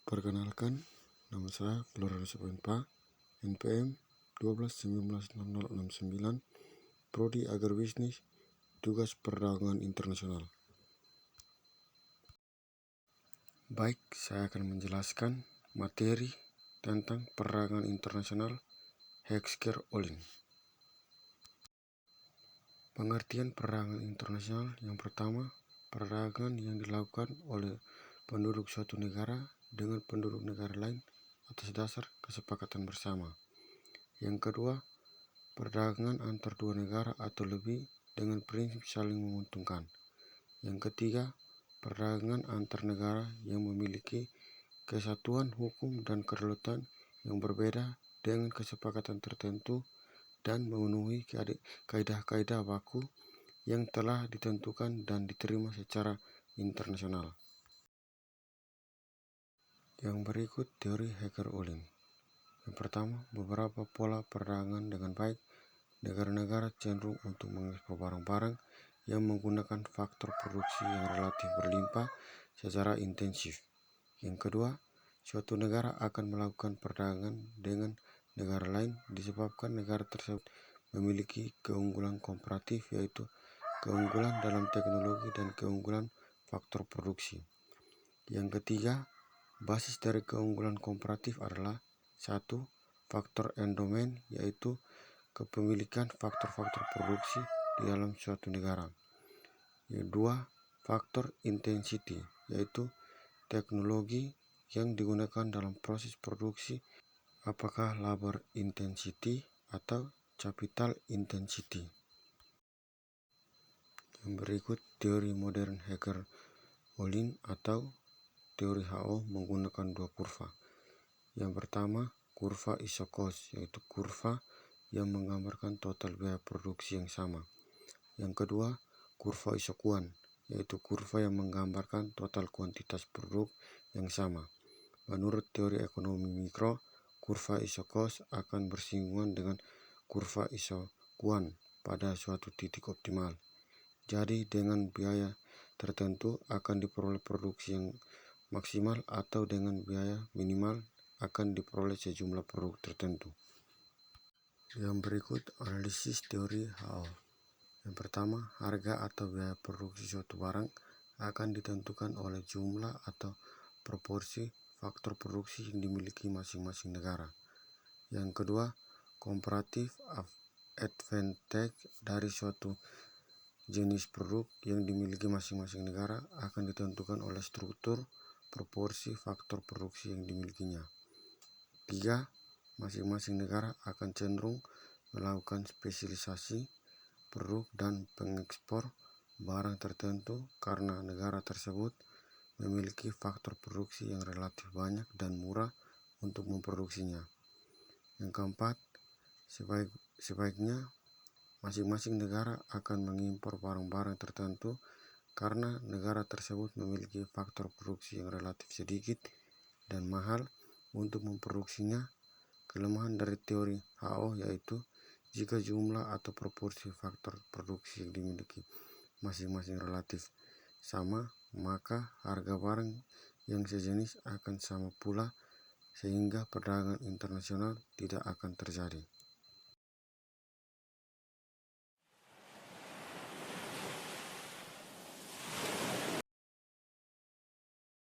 Perkenalkan, nama saya Florence Oenpa, NPM 12190069, Prodi Agribisnis, tugas perdagangan internasional. Baik, saya akan menjelaskan materi tentang perdagangan internasional healthcare olin. Pengertian perdagangan internasional yang pertama, perdagangan yang dilakukan oleh penduduk suatu negara dengan penduduk negara lain atas dasar kesepakatan bersama. Yang kedua, perdagangan antar dua negara atau lebih dengan prinsip saling menguntungkan. Yang ketiga, perdagangan antar negara yang memiliki kesatuan hukum dan kedaulatan yang berbeda dengan kesepakatan tertentu dan memenuhi kaidah-kaidah baku yang telah ditentukan dan diterima secara internasional. Yang berikut teori Hecker-Olin. Yang pertama, beberapa pola perdagangan dengan baik, negara-negara cenderung untuk mengekspor barang-barang yang menggunakan faktor produksi yang relatif berlimpah secara intensif. Yang kedua, suatu negara akan melakukan perdagangan dengan negara lain disebabkan negara tersebut memiliki keunggulan komparatif, yaitu keunggulan dalam teknologi dan keunggulan faktor produksi. Yang ketiga, basis dari keunggulan komparatif adalah 1. Faktor endomen, yaitu kepemilikan faktor-faktor produksi di dalam suatu negara. Yang 2. Faktor intensity, yaitu teknologi yang digunakan dalam proses produksi, apakah labor intensity atau capital intensity. Yang berikut teori modern Hecker-Olin atau teori HO menggunakan dua kurva. Yang pertama, kurva iso-cost, yaitu kurva yang menggambarkan total biaya produksi yang sama. Yang kedua, kurva iso-kuan, yaitu kurva yang menggambarkan total kuantitas produk yang sama. Menurut teori ekonomi mikro, kurva iso-cost akan bersinggungan dengan kurva iso-kuan pada suatu titik optimal. Jadi dengan biaya tertentu akan diperoleh produksi yang maksimal atau dengan biaya minimal akan diperoleh sejumlah produk tertentu. Yang berikut analisis teori HO. Yang pertama, harga atau biaya produksi suatu barang akan ditentukan oleh jumlah atau proporsi faktor produksi yang dimiliki masing-masing negara. Yang kedua, comparative advantage dari suatu jenis produk yang dimiliki masing-masing negara akan ditentukan oleh struktur proporsi faktor produksi yang dimilikinya. 3. Masing-masing negara akan cenderung melakukan spesialisasi produk dan pengekspor barang tertentu karena negara tersebut memiliki faktor produksi yang relatif banyak dan murah untuk memproduksinya. Yang keempat, sebaiknya masing-masing negara akan mengimpor barang-barang tertentu karena negara tersebut memiliki faktor produksi yang relatif sedikit dan mahal untuk memproduksinya. Kelemahan dari teori HO yaitu jika jumlah atau proporsi faktor produksi yang dimiliki masing-masing relatif sama, maka harga barang yang sejenis akan sama pula sehingga perdagangan internasional tidak akan terjadi.